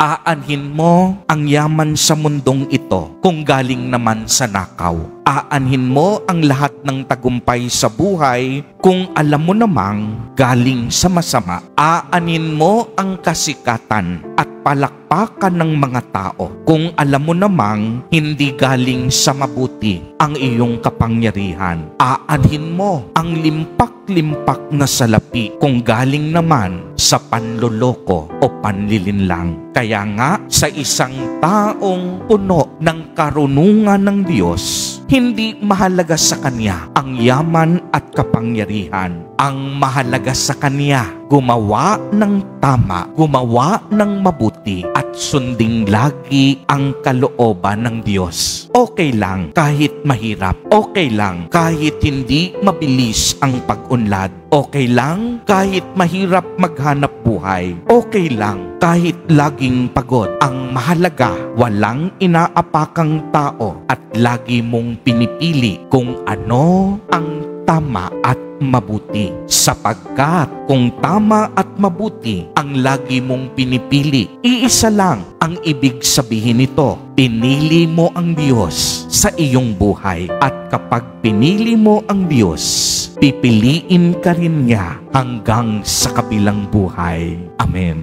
Aanhin mo ang yaman sa mundong ito kung galing naman sa nakaw. Aanhin mo ang lahat ng tagumpay sa buhay kung alam mo namang galing sa masama. Aanhin mo ang kasikatan at palakpakan ng mga tao kung alam mo namang hindi galing sa mabuti ang iyong kapangyarihan. Aanhin mo ang limpak-limpak na salapi kung galing naman sa panloloko o panlilinlang. Kaya nga, sa isang taong puno ng karunungan ng Diyos, hindi mahalaga sa kanya ang yaman at kapangyarihan. Ang mahalaga sa kanya, gumawa ng tama, gumawa ng mabuti, at sunding lagi ang kalooban ng Diyos. Okay lang kahit mahirap. Okay lang kahit hindi mabilis ang pag-unlad. Okay lang kahit mahirap maghanap buhay. Okay lang kahit laging pagod. Ang mahalaga, walang inaapakang tao at lagi mong pinipili kung ano ang tama at mabuti. Sapagkat kung tama at mabuti ang lagi mong pinipili, iisa lang ang ibig sabihin nito. Pinili mo ang Diyos sa iyong buhay. At kapag pinili mo ang Diyos, pipiliin ka rin niya hanggang sa kabilang buhay. Amen.